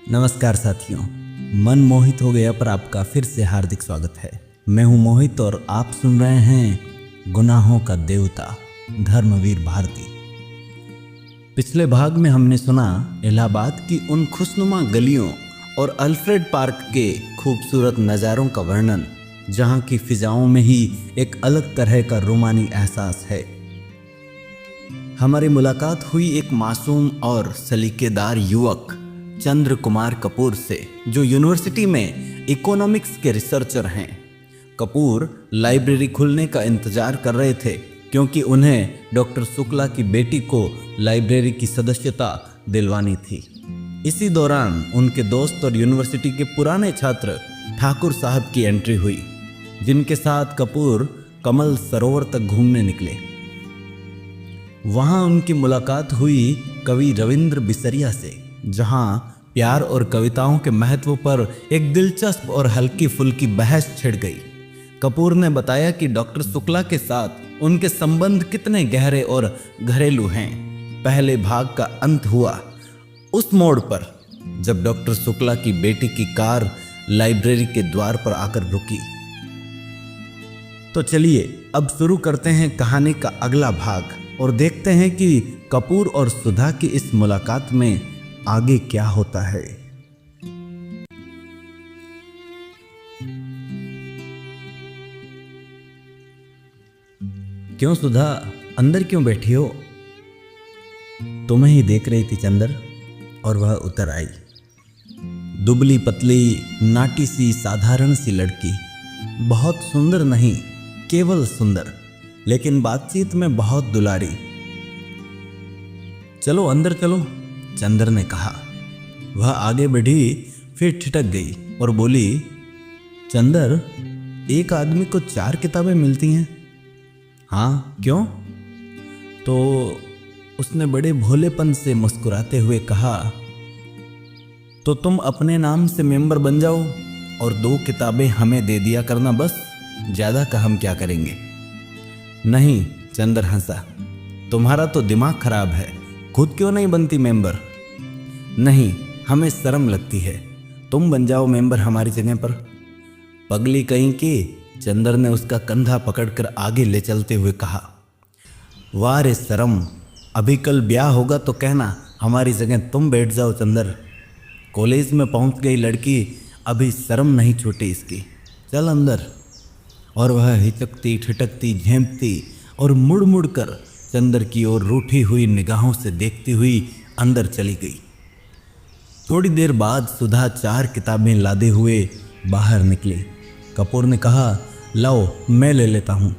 नमस्कार साथियों, मन मोहित हो गया पर आपका फिर से हार्दिक स्वागत है। मैं हूं मोहित और आप सुन रहे हैं गुनाहों का देवता धर्मवीर भारती। पिछले भाग में हमने सुना इलाहाबाद की उन खुशनुमा गलियों और अल्फ्रेड पार्क के खूबसूरत नज़ारों का वर्णन, जहां की फिजाओं में ही एक अलग तरह का रोमानी एहसास है। हमारी मुलाकात हुई एक मासूम और सलीकेदार युवक चंद्र कुमार कपूर से, जो यूनिवर्सिटी में इकोनॉमिक्स के रिसर्चर हैं। कपूर लाइब्रेरी खुलने का इंतजार कर रहे थे क्योंकि उन्हें डॉक्टर शुक्ला की बेटी को लाइब्रेरी की सदस्यता दिलवानी थी। इसी दौरान उनके दोस्त और यूनिवर्सिटी के पुराने छात्र ठाकुर साहब की एंट्री हुई, जिनके साथ कपूर कमल सरोवर तक घूमने निकले। वहां उनकी मुलाकात हुई कवि रविंद्र बिसरिया से, जहां प्यार और कविताओं के महत्व पर एक दिलचस्प और हल्की फुल्की बहस छिड़ गई। कपूर ने बताया कि डॉक्टर शुक्ला के साथ उनके संबंध कितने गहरे और घरेलू हैं। पहले भाग का अंत हुआ उस मोड़ पर जब डॉक्टर शुक्ला की बेटी की कार लाइब्रेरी के द्वार पर आकर रुकी। तो चलिए अब शुरू करते हैं कहानी का अगला भाग और देखते हैं कि कपूर और सुधा की इस मुलाकात में आगे क्या होता है। क्यों सुधा, अंदर क्यों बैठी हो? तुम्हें ही देख रही थी चंदर। और वह उतर आई। दुबली पतली नाटी सी साधारण सी लड़की, बहुत सुंदर नहीं, केवल सुंदर, लेकिन बातचीत में बहुत दुलारी। चलो अंदर चलो, चंदर ने कहा। वह आगे बढ़ी, फिर ठिठक गई और बोली, चंदर, एक आदमी को 4 किताबें मिलती हैं। हाँ, क्यों? तो उसने बड़े भोलेपन से मुस्कुराते हुए कहा, तो तुम अपने नाम से मेंबर बन जाओ और 2 किताबें हमें दे दिया करना, बस। ज़्यादा का हम क्या करेंगे? नहीं, चंदर हंसा, तुम्हारा तो दिमाग खराब है, खुद क्यों नहीं बनती मेंबर? नहीं, हमें शर्म लगती है, तुम बन जाओ मेंबर हमारी जगह पर। पगली कहीं की, चंदर ने उसका कंधा पकड़कर आगे ले चलते हुए कहा। वाह रे शर्म, अभी कल ब्याह होगा तो कहना हमारी जगह तुम बैठ जाओ चंदर। कॉलेज में पहुंच गई लड़की, अभी शर्म नहीं छूटी इसकी, चल अंदर। और वह हिचकती ठिठकती झेंपती और मुड़ मुड़ कर चंदर की ओर रूठी हुई निगाहों से देखती हुई अंदर चली गई। थोड़ी देर बाद सुधा 4 किताबें लादे हुए बाहर निकली। कपूर ने कहा, लाओ मैं ले लेता हूँ।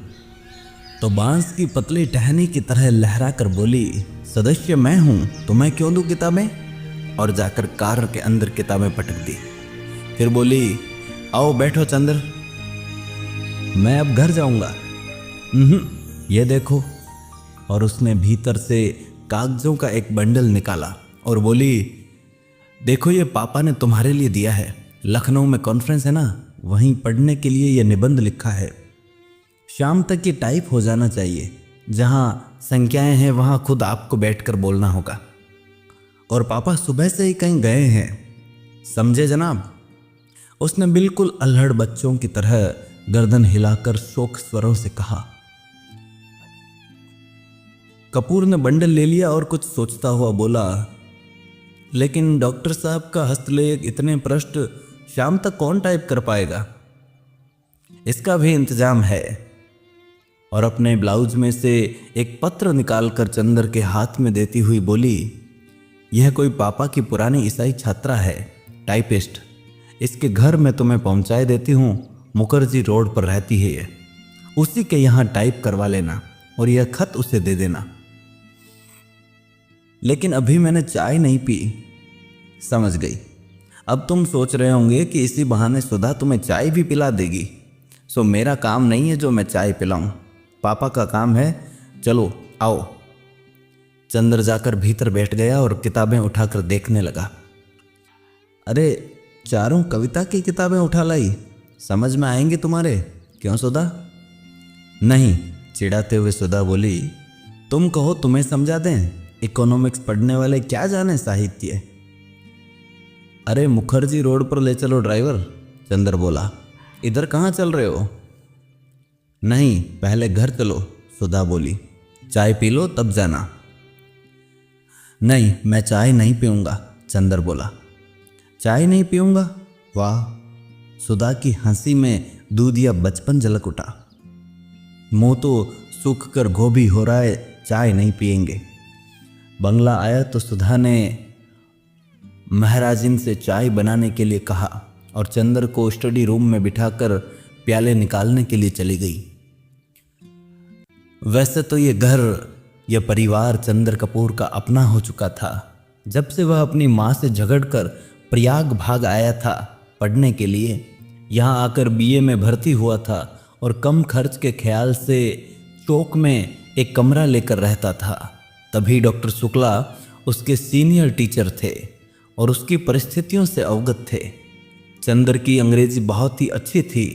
तो बांस की पतली टहनी की तरह लहरा कर बोली, सदस्य मैं हूँ, तो मैं क्यों दूँ किताबें? और जाकर कार के अंदर किताबें पटक दी। फिर बोली, आओ बैठो चंदर, मैं अब घर जाऊँगा। ये देखो। और उसने भीतर से कागजों का एक बंडल निकाला और बोली, देखो ये पापा ने तुम्हारे लिए दिया है। लखनऊ में कॉन्फ्रेंस है ना, वहीं पढ़ने के लिए ये निबंध लिखा है। शाम तक ये टाइप हो जाना चाहिए। जहाँ संख्याएं हैं वहाँ खुद आपको बैठकर बोलना होगा। और पापा सुबह से ही कहीं गए हैं, समझे जनाब? उसने बिल्कुल अल्हड़ बच्चों की तरह गर्दन हिलाकर शोक स्वरों से कहा। कपूर ने बंडल ले लिया और कुछ सोचता हुआ बोला, लेकिन डॉक्टर साहब का हस्तलेख इतने पृष्ठ शाम तक कौन टाइप कर पाएगा? इसका भी इंतजाम है। और अपने ब्लाउज में से एक पत्र निकालकर चंदर के हाथ में देती हुई बोली, यह कोई पापा की पुरानी ईसाई छात्रा है, टाइपिस्ट। इसके घर में तुम्हें पहुंचाए देती हूँ, मुखर्जी रोड पर रहती है ये। उसी के यहाँ टाइप करवा लेना और यह खत उसे दे देना। लेकिन अभी मैंने चाय नहीं पी। समझ गई। अब तुम सोच रहे होंगे कि इसी बहाने सुधा तुम्हें चाय भी पिला देगी। सो मेरा काम नहीं है जो मैं चाय पिलाऊं, पापा का काम है। चलो आओ। चंदर जाकर भीतर बैठ गया और किताबें उठाकर देखने लगा। अरे 4 कविता की किताबें उठा लाई, समझ में आएंगे तुम्हारे, क्यों सुधा? नहीं, चिढ़ाते हुए सुधा बोली, तुम कहो तुम्हें समझा दें, इकोनॉमिक्स पढ़ने वाले क्या जाने साहित्य। अरे मुखर्जी रोड पर ले चलो ड्राइवर, चंदर बोला। इधर कहाँ चल रहे हो? नहीं, पहले घर चलो, सुधा बोली। चाय पी लो तब जाना। नहीं, मैं चाय नहीं पीऊँगा, चंदर बोला। चाय नहीं पीऊँगा? वाह, सुधा की हंसी में दूधिया बचपन झलक उठा। मुँह तो सूख कर गोभी हो रहा है, चाय नहीं पिएंगे। बंगला आया तो सुधा ने महाराजिन से चाय बनाने के लिए कहा और चंदर को स्टडी रूम में बिठाकर प्याले निकालने के लिए चली गई। वैसे तो ये घर, यह परिवार चंदर कपूर का अपना हो चुका था। जब से वह अपनी माँ से झगड़कर प्रयाग भाग आया था पढ़ने के लिए, यहाँ आकर बीए में भर्ती हुआ था और कम खर्च के ख्याल से चौक में एक कमरा लेकर रहता था। तभी डॉक्टर शुक्ला उसके सीनियर टीचर थे और उसकी परिस्थितियों से अवगत थे। चंदर की अंग्रेजी बहुत ही अच्छी थी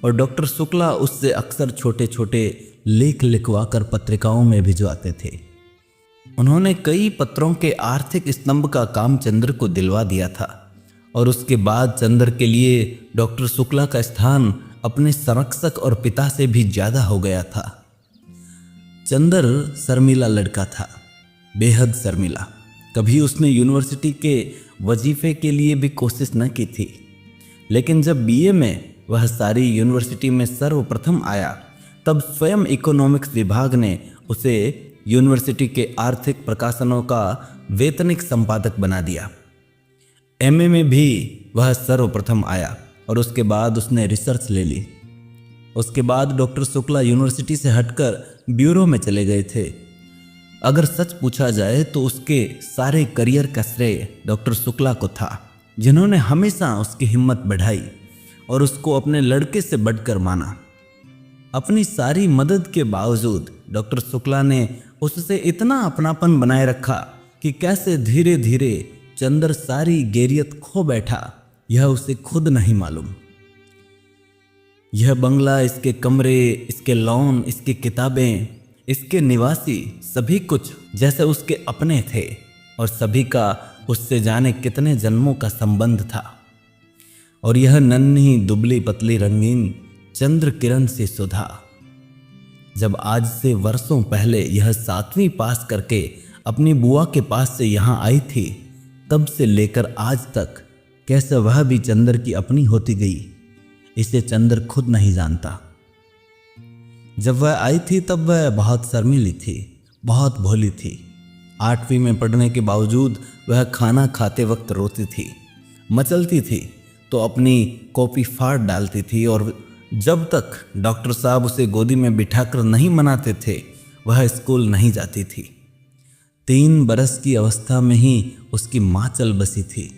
और डॉक्टर शुक्ला उससे अक्सर छोटे छोटे लेख लिखवाकर पत्रिकाओं में भिजवाते थे। उन्होंने कई पत्रों के आर्थिक स्तंभ का काम चंदर को दिलवा दिया था और उसके बाद चंदर के लिए डॉक्टर शुक्ला का स्थान अपने संरक्षक और पिता से भी ज़्यादा हो गया था। चंदर शर्मीला लड़का था, बेहद शर्मीला। कभी उसने यूनिवर्सिटी के वजीफे के लिए भी कोशिश न की थी, लेकिन जब बीए में वह सारी यूनिवर्सिटी में सर्वप्रथम आया तब स्वयं इकोनॉमिक्स विभाग ने उसे यूनिवर्सिटी के आर्थिक प्रकाशनों का वेतनिक संपादक बना दिया। एमए में भी वह सर्वप्रथम आया और उसके बाद उसने रिसर्च ले ली। उसके बाद डॉक्टर शुक्ला यूनिवर्सिटी से हटकर ब्यूरो में चले गए थे। अगर सच पूछा जाए तो उसके सारे करियर का श्रेय डॉक्टर शुक्ला को था, जिन्होंने हमेशा उसकी हिम्मत बढ़ाई और उसको अपने लड़के से बढ़कर माना। अपनी सारी मदद के बावजूद डॉक्टर शुक्ला ने उससे इतना अपनापन बनाए रखा कि कैसे धीरे धीरे चंदर सारी गैरियत खो बैठा, यह उसे खुद नहीं मालूम। यह बंगला, इसके कमरे, इसके लॉन, इसकी किताबें, इसके निवासी, सभी कुछ जैसे उसके अपने थे और सभी का उससे जाने कितने जन्मों का संबंध था। और यह नन्ही दुबली पतली रंगीन चंद्र किरण सी सुधा, जब आज से वर्षों पहले यह 7वीं पास करके अपनी बुआ के पास से यहाँ आई थी, तब से लेकर आज तक कैसे वह भी चंदर की अपनी होती गई, इसे चंदर खुद नहीं जानता। जब वह आई थी तब वह बहुत शर्मीली थी, बहुत भोली थी। 8वीं में पढ़ने के बावजूद वह खाना खाते वक्त रोती थी, मचलती थी तो अपनी कॉपी फाड़ डालती थी और जब तक डॉक्टर साहब उसे गोदी में बिठाकर नहीं मनाते थे वह स्कूल नहीं जाती थी। 3 बरस की अवस्था में ही उसकी माँ चल बसी थी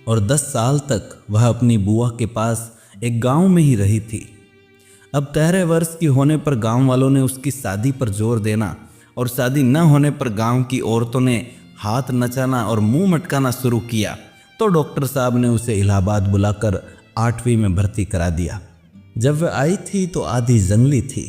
और 10 साल तक वह अपनी बुआ के पास एक गांव में ही रही थी। अब 13 वर्ष की होने पर गांव वालों ने उसकी शादी पर जोर देना और शादी न होने पर गांव की औरतों ने हाथ नचाना और मुंह मटकाना शुरू किया, तो डॉक्टर साहब ने उसे इलाहाबाद बुलाकर 8वीं में भर्ती करा दिया। जब वह आई थी तो आधी जंगली थी।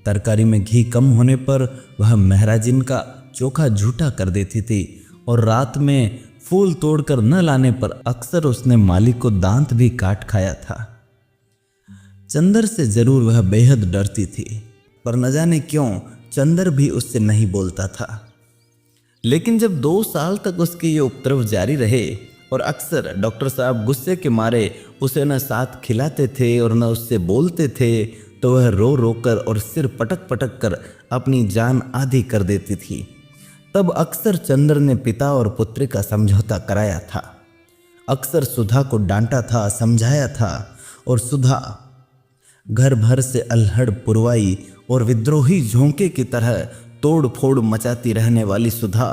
तरकारी में घी कम होने पर वह महराजिन का चोखा झूठा कर देती थी और रात में फूल तोड़कर न लाने पर अक्सर उसने मालिक को दांत भी काट खाया था। चंदर से जरूर वह बेहद डरती थी, पर न जाने क्यों चंदर भी उससे नहीं बोलता था। लेकिन जब 2 साल तक उसके ये उपद्रव जारी रहे और अक्सर डॉक्टर साहब गुस्से के मारे उसे न साथ खिलाते थे और न उससे बोलते थे, तो वह रो रो कर और सिर पटक पटक कर अपनी जान आधी कर देती थी। तब अक्सर चंदर ने पिता और पुत्री का समझौता कराया था, अक्सर सुधा को डांटा था, समझाया था। और सुधा घर भर से अल्हड़ पुरवाई और विद्रोही झोंके की तरह तोड़ फोड़ मचाती रहने वाली सुधा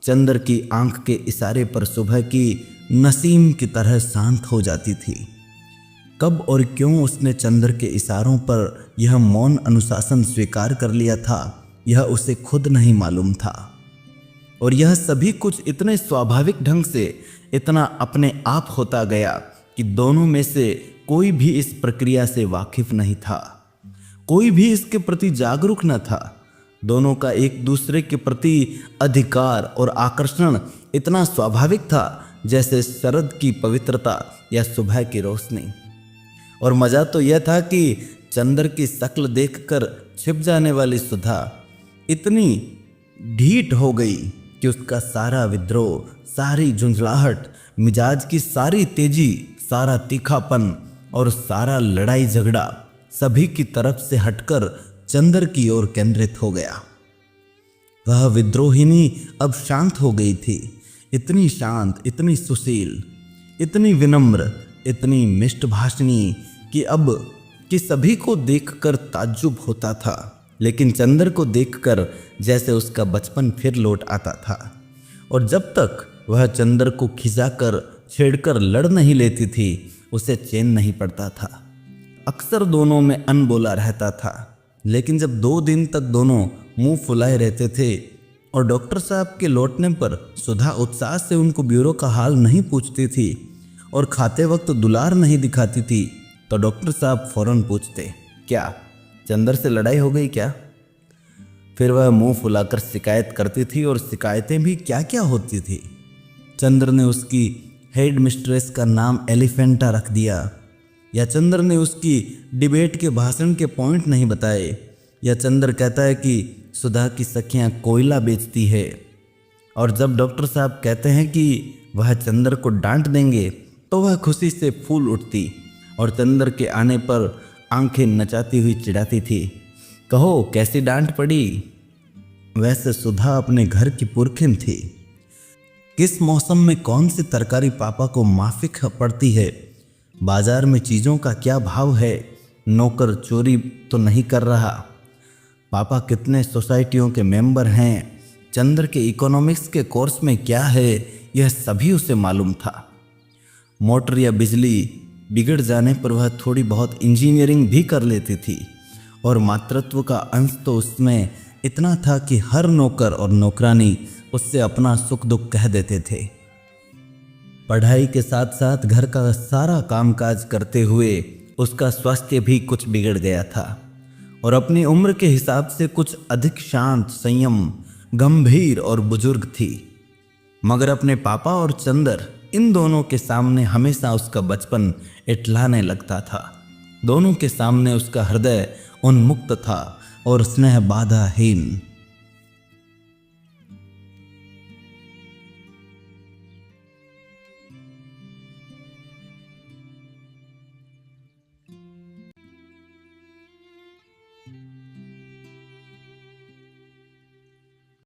चंदर की आंख के इशारे पर सुबह की नसीम की तरह शांत हो जाती थी। कब और क्यों उसने चंदर के इशारों पर यह मौन अनुशासन स्वीकार कर लिया था, यह उसे खुद नहीं मालूम था। और यह सभी कुछ इतने स्वाभाविक ढंग से, इतना अपने आप होता गया कि दोनों में से कोई भी इस प्रक्रिया से वाकिफ नहीं था, कोई भी इसके प्रति जागरूक न था। दोनों का एक दूसरे के प्रति अधिकार और आकर्षण इतना स्वाभाविक था जैसे शरद की पवित्रता या सुबह की रोशनी। और मजा तो यह था कि चंदर की शक्ल देखकर छिप जाने वाली सुधा इतनी ढीठ हो गई कि उसका सारा विद्रोह, सारी झुंझलाहट, मिजाज की सारी तेजी, सारा तीखापन और सारा लड़ाई झगड़ा सभी की तरफ से हटकर चंदर की ओर केंद्रित हो गया। वह विद्रोहिनी अब शांत हो गई थी, इतनी शांत, इतनी सुशील, इतनी विनम्र, इतनी मिष्टभाषिणी कि सभी को देखकर ताज्जुब होता था, लेकिन चंदर को देखकर जैसे उसका बचपन फिर लौट आता था। और जब तक वह चंदर को खिंचाकर छेड़कर लड़ नहीं लेती थी, उसे चैन नहीं पड़ता था। अक्सर दोनों में अनबोला रहता था, लेकिन जब 2 दिन तक दोनों मुंह फुलाए रहते थे और डॉक्टर साहब के लौटने पर सुधा उत्साह से उनको ब्यूरो का हाल नहीं पूछती थी और खाते वक्त दुलार नहीं दिखाती थी, तो डॉक्टर साहब फौरन पूछते, क्या चंदर से लड़ाई हो गई क्या? फिर वह मुंह फुलाकर शिकायत करती थी, और शिकायतें भी क्या क्या होती थी। चंद्र ने उसकी हेड मिस्ट्रेस का नाम एलिफेंटा रख दिया, या चंद्र ने उसकी डिबेट के भाषण के पॉइंट नहीं बताए, या चंद्र कहता है कि सुधा की सखियां कोयला बेचती है। और जब डॉक्टर साहब कहते हैं कि वह चंद्र को डांट देंगे, तो वह खुशी से फूल उठती और चंद्र के आने पर आंखें नचाती हुई चिढ़ाती थी, कहो कैसी डांट पड़ी। वैसे सुधा अपने घर की पुरखिन थी। किस मौसम में कौन सी तरकारी पापा को माफिक पड़ती है, बाजार में चीज़ों का क्या भाव है, नौकर चोरी तो नहीं कर रहा, पापा कितने सोसाइटियों के मेंबर हैं, चंद्र के इकोनॉमिक्स के कोर्स में क्या है, यह सभी उसे मालूम था। मोटर या बिजली बिगड़ जाने पर वह थोड़ी बहुत इंजीनियरिंग भी कर लेती थी, और मातृत्व का अंश तो उसमें इतना था कि हर नौकर और नौकरानी उससे अपना सुख दुख कह देते थे। पढ़ाई के साथ साथ घर का सारा कामकाज करते हुए उसका स्वास्थ्य भी कुछ बिगड़ गया था, और अपनी उम्र के हिसाब से कुछ अधिक शांत, संयम, गंभीर और बुजुर्ग थी। मगर अपने पापा और चंदर, इन दोनों के सामने हमेशा उसका बचपन इटलाने लगता था। दोनों के सामने उसका हृदय उन्मुक्त था और स्नेह बाधाहीन।